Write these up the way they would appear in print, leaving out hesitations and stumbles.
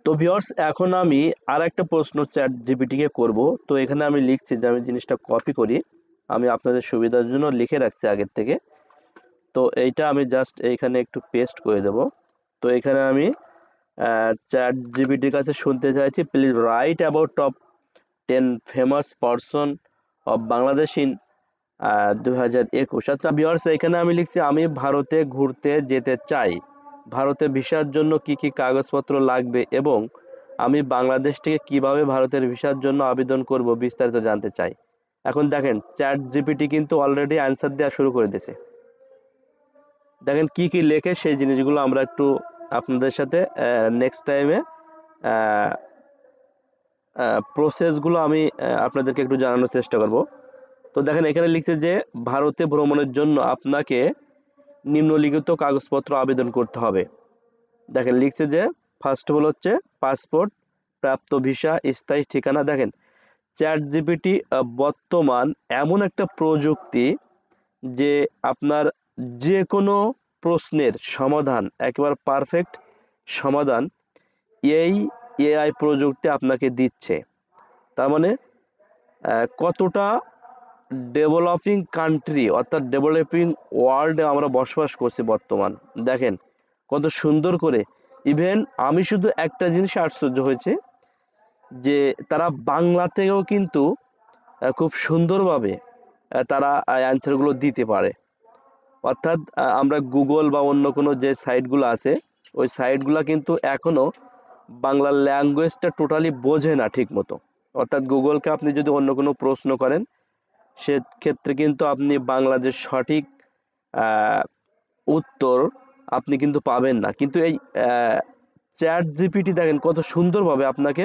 তো ভিউয়ার্স, এখন আমি আরেকটা প্রশ্ন চ্যাট জিপিটিকে করব। তো এখানে আমি লিখছি যে আমি জিনিসটা কপি করি, আমি আপনাদের সুবিধার জন্য লিখে রাখছি আগের থেকে। তো এইটা আমি জাস্ট এইখানে একটু পেস্ট করে দেব। তো এখানে আমি চ্যাট জিপিটির কাছে শুনতে চাইছি, please write about top 10 famous person of Bangladesh in 2021। আচ্ছা ভিউয়ার্স, এখানে আমি লিখছি আমি ভারতে ঘুরতে যেতে চাই, ভারতে ভিসার জন্য কি কি কাগজপত্র লাগবে এবং আমি বাংলাদেশ থেকে কিভাবে ভারতের ভিসার জন্য আবেদন করব বিস্তারিত জানতে চাই। এখন দেখেন চ্যাট জিপিটি কিন্তু অলরেডি অ্যান্সার দেওয়া শুরু করে দিয়েছে। দেখেন কি কি লেখে, সেই জিনিসগুলো আমরা একটু আপনাদের সাথে নেক্সট টাইমে প্রসেসগুলো আমি আপনাদেরকে একটু জানানোর চেষ্টা করব। তো দেখেন এখানে লিখছে যে ভারতে ভ্রমণের জন্য আপনাকে নিম্নলিখিত কাগজপত্র আবেদন করতে হবে। দেখেন লিখছে যে ফার্স্ট অফ অল হচ্ছে পাসপোর্ট, প্রাপ্ত ভিসা, স্থায়ী ঠিকানা। দেখেন চ্যাট জিপিটি বর্তমান এমন একটা প্রযুক্তি যে আপনার যে কোনো প্রশ্নের সমাধান, একেবারে পারফেক্ট সমাধান এই এআই প্রযুক্তি আপনাকে দিচ্ছে। তার মানে কতটা ডেভেলপিং কান্ট্রি অর্থাৎ ডেভেলপিং ওয়ার্ল্ডে আমরা বসবাস করছি বর্তমান। দেখেন কত সুন্দর করে, ইভেন আমি শুধু একটা জিনিস আশ্চর্য হয়েছে যে তারা বাংলা থেকেও কিন্তু খুব সুন্দরভাবে তারা অ্যান্সারগুলো দিতে পারে। অর্থাৎ আমরা গুগল বা অন্য কোনো যে সাইটগুলো আছে ওই সাইটগুলো কিন্তু এখনও বাংলা ল্যাঙ্গুয়েজটা টোটালি বোঝে না ঠিক মতো। অর্থাৎ গুগলকে আপনি যদি অন্য কোনো প্রশ্ন করেন সেক্ষেত্রে কিন্তু আপনি বাংলাদেশ সঠিক উত্তর আপনি কিন্তু পাবেন না। কিন্তু এই চ্যাট জিপিটি দেখেন কত সুন্দরভাবে আপনাকে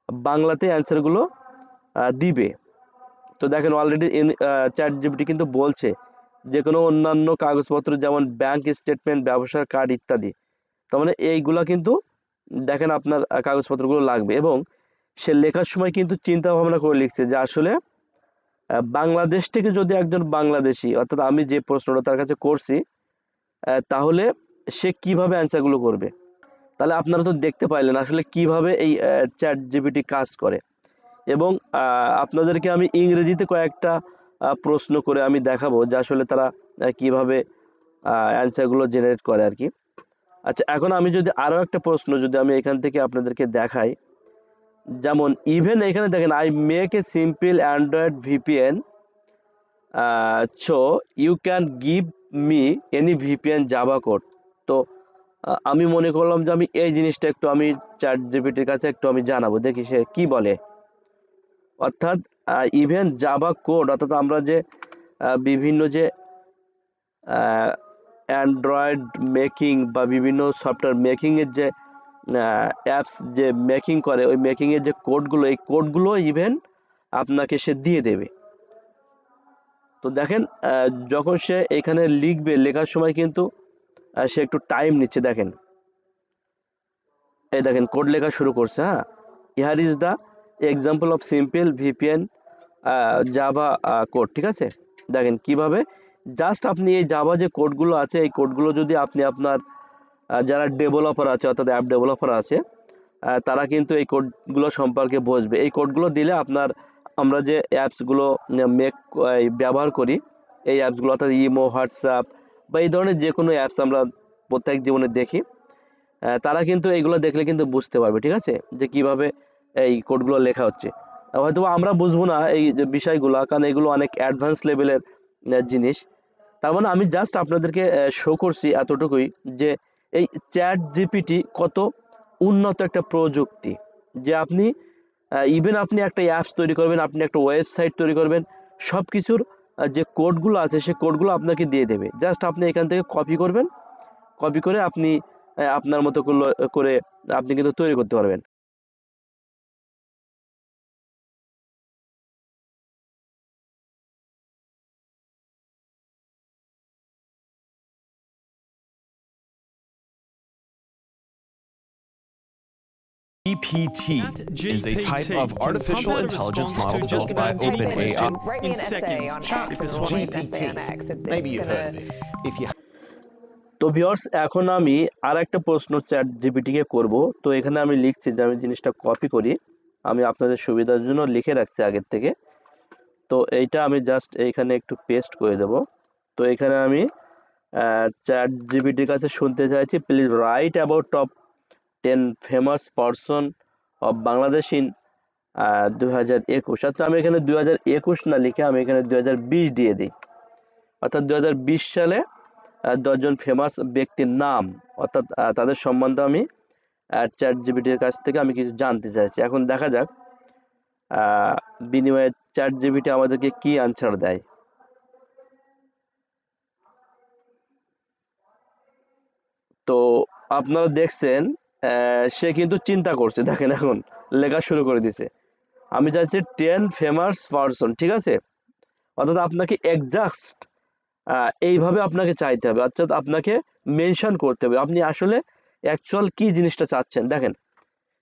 বাংলাতে অ্যান্সারগুলো দিবে। তো দেখেন অলরেডি চ্যাট জিপিটি কিন্তু বলছে যে কোনো অন্যান্য কাগজপত্র যেমন ব্যাংক স্টেটমেন্ট, ব্যবসার কার্ড ইত্যাদি, তার মানে এইগুলা কিন্তু দেখেন আপনার কাগজপত্রগুলো লাগবে। এবং সে লেখার সময় কিন্তু চিন্তা ভাবনা করে লিখছে যে আসলে বাংলাদেশ থেকে যদি একজন বাংলাদেশি, অর্থাৎ আমি যে প্রশ্নটা তার কাছে করছি, তাহলে সে কিভাবে অ্যান্সারগুলো করবে। তাহলে আপনারা তো দেখতে পাইলেন আসলে কিভাবে এই চ্যাট জিপিটি কাজ করে। এবং আপনাদেরকে আমি ইংরেজিতে কয়েকটা প্রশ্ন করে আমি দেখাবো যে আসলে তারা কিভাবে অ্যান্সারগুলো জেনারেট করে আর কি। আচ্ছা এখন আমি যদি আরও একটা প্রশ্ন যদি আমি এখান থেকে আপনাদেরকে দেখাই, যেমন ইভেন এখানে দেখেন I make a simple Android VPN so you can give me any VPN Java code. তো আমি মনে করলাম যে আমি এই জিনিসটা একটু আমি চ্যাট জিপিটির কাছে একটু আমি জানাবো, দেখি সে কি বলে। অর্থাৎ ইভেন জাভা কোড, অর্থাৎ আমরা যে বিভিন্ন যে অ্যান্ড্রয়েড মেকিং বা বিভিন্ন সফটওয়্যার মেকিংয়ের যে অ্যাপস যে মেকিং করে ওই মেকিংয়ের যে কোডগুলো, এই কোডগুলো ইভেন আপনাকে সে দিয়ে দেবে। তো দেখেন যখন সে এখানে লিখবে, লেখার সময় কিন্তু সে একটু টাইম নিচ্ছে। দেখেন এই দেখেন কোড লেখা শুরু করছে। হ্যাঁ, here is the example of simple VPN Java code. ঠিক আছে, দেখেন কিভাবে জাস্ট আপনি এই জাভা যে কোডগুলো আছে এই কোডগুলো যদি আপনি আপনার যারা ডেভেলপার আছে অর্থাৎ অ্যাপ ডেভেলপার আছে তারা কিন্তু এই কোডগুলো সম্পর্কে বুঝবে। এই কোডগুলো দিলে আপনার আমরা যে অ্যাপসগুলো ব্যবহার করি এই অ্যাপসগুলো অর্থাৎ ইমো, হোয়াটসঅ্যাপ বা এই ধরনের যে কোনো অ্যাপস আমরা প্রত্যেক জীবনে দেখি, তারা কিন্তু এইগুলো দেখলে কিন্তু বুঝতে পারবে। ঠিক আছে, যে কিভাবে এই কোডগুলো লেখা হচ্ছে। হয়তো আমরা বুঝবো না এই যে বিষয়গুলো, কারণ এগুলো অনেক অ্যাডভান্স লেভেলের জিনিস। তার মানে আমি জাস্ট আপনাদেরকে শো করছি এতটুকুই যে এই চ্যাট জিপিটি কত উন্নত একটা প্রযুক্তি, যে আপনি ইভেন আপনি একটা অ্যাপস তৈরি করবেন, আপনি একটা ওয়েবসাইট তৈরি করবেন, সব কিছুর যে কোডগুলো আছে সে কোডগুলো আপনাকে দিয়ে দেবে। জাস্ট আপনি এখান থেকে কপি করবেন, কপি করে আপনি আপনার মতো করে আপনি কিন্তু তৈরি করতে পারবেন। GPT is a type of artificial intelligence model built by OpenAI. Write me an essay on X and then I'll write an essay on X. Maybe you've heard of it. If you তো viewers, এখন আমি আর একটা প্রশ্ন chat জিপিটিকে করব। তো এখানে আমি লিখছি যে আমি জিনিসটা কপি করি, আমি আপনাদের সুবিধার জন্য লিখে রাখছি আগের থেকে। তো এইটা আমি জাস্ট এইখানে একটু পেস্ট করে দেব। তো এখানে আমি চ্যাট জিপিটির কাছে শুনতে চাইছি, please write about top 10 famous person of Bangladesh in 2021। আচ্ছা, আমি এখানে 2021 না লিখে আমি এখানে 2020 দিয়ে দিই। অর্থাৎ 2020 সালে 10 জন ফেমাস ব্যক্তির নাম, অর্থাৎ তাদের সম্বন্ধে আমি চ্যাট জিপিটির কাছ থেকে আমি কিছু জানতে চাইছি। এখন দেখা যাক বিনিময়ে চ্যাট জিপিটি আমাদেরকে কি আনসার দেয়। তো আপনারা দেখছেন সে কিন্তু চিন্তা করছে, দেখেন এখন লেখা শুরু করে দিছে। আমি চাইছি 10 ফেমাস পারসন, ঠিক আছে? অর্থাৎ আপনাকে এক্সাক্ট এইভাবে আপনাকে চাইতে হবে, অর্থাৎ আপনাকে মেনশন করতে হবে আপনি আসলে অ্যাকচুয়াল কি জিনিসটা চাচ্ছেন। দেখেন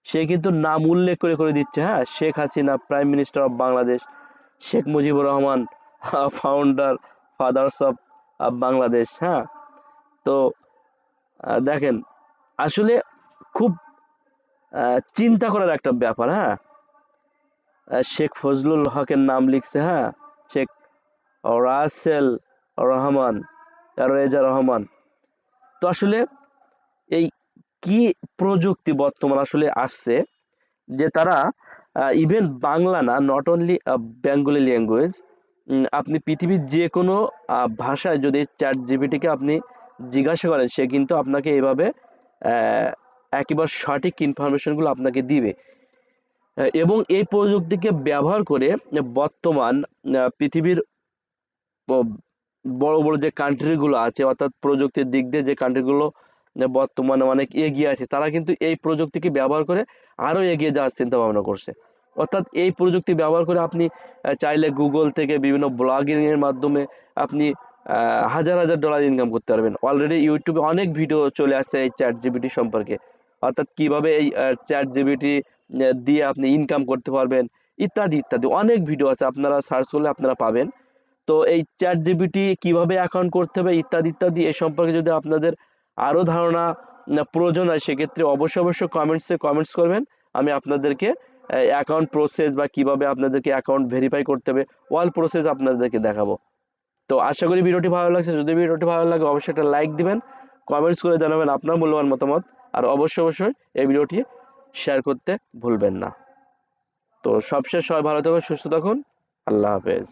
সে কিন্তু নাম উল্লেখ করে করে দিচ্ছে। হ্যাঁ, Sheikh Hasina prime minister of Bangladesh, Sheikh Mujibur Rahman founder father's of Bangladesh. হ্যাঁ, তো দেখেন আসলে খুব চিন্তা করার একটা ব্যাপার। হ্যাঁ, শেখ ফজলুল হকের নাম লিখছে। হ্যাঁ, শেখ রাসেল রহমান, রেজা রহমান। তো আসলে এই কি প্রযুক্তি বর্তমান আসলে আসছে যে তারা ইভেন বাংলা না, নট অনলি বেঙ্গলি ল্যাঙ্গুয়েজ, আপনি পৃথিবীর যে কোনো ভাষায় যদি চ্যাট জিপিটিকে আপনি জিজ্ঞাসা করেন সে কিন্তু আপনাকে এইভাবে একেবারে সঠিক ইনফরমেশনগুলো আপনাকে দিবে। এবং এই প্রযুক্তিকে ব্যবহার করে বর্তমান পৃথিবীর বড় বড় যে কান্ট্রিগুলো আছে, অর্থাৎ প্রযুক্তির দিক দিয়ে যে কান্ট্রিগুলো বর্তমানে অনেক এগিয়ে আছে, তারা কিন্তু এই প্রযুক্তিকে ব্যবহার করে আরো এগিয়ে যাওয়ার চিন্তা ভাবনা করছে। অর্থাৎ এই প্রযুক্তি ব্যবহার করে আপনি চাইলে গুগল থেকে বিভিন্ন ব্লগিং এর মাধ্যমে আপনি হাজার হাজার ডলার ইনকাম করতে পারবেন। অলরেডি ইউটিউবে অনেক ভিডিও চলে আসছে এই চ্যাট জিপিটি সম্পর্কে, অর্থাৎ কিভাবে এই চ্যাট জিপিটি দিয়ে আপনি ইনকাম করতে পারবেন, ইত্যাদি ইত্যাদি অনেক ভিডিও আছে, আপনারা সার্চ করলে আপনারা পাবেন। তো এই চ্যাট জিপিটি কিভাবে অ্যাকাউন্ট করতে হবে ইত্যাদি ইত্যাদি এ সম্পর্কে যদি আপনাদের আরো ধারণা প্রয়োজন হয় সেক্ষেত্রে অবশ্যই অবশ্যই কমেন্টস করবেন। আমি আপনাদেরকে অ্যাকাউন্ট প্রসেস বা কিভাবে আপনাদেরকে অ্যাকাউন্ট ভেরিফাই করতে হবে অল প্রসেস আপনাদেরকে দেখাবো। তো আশা করি ভিডিওটি ভালো লাগছে। যদি ভিডিওটি ভালো লাগে অবশ্যই একটা লাইক দিবেন, কমেন্টস করে জানাবেন আপনার মূল্যবান মতামত, আর অবশ্যই অবশ্যই এই ভিডিওটি শেয়ার করতে ভুলবেন না। তো সবশেষ সবাই ভালো থাকুন, সুস্থ থাকুন। আল্লাহ হাফেজ।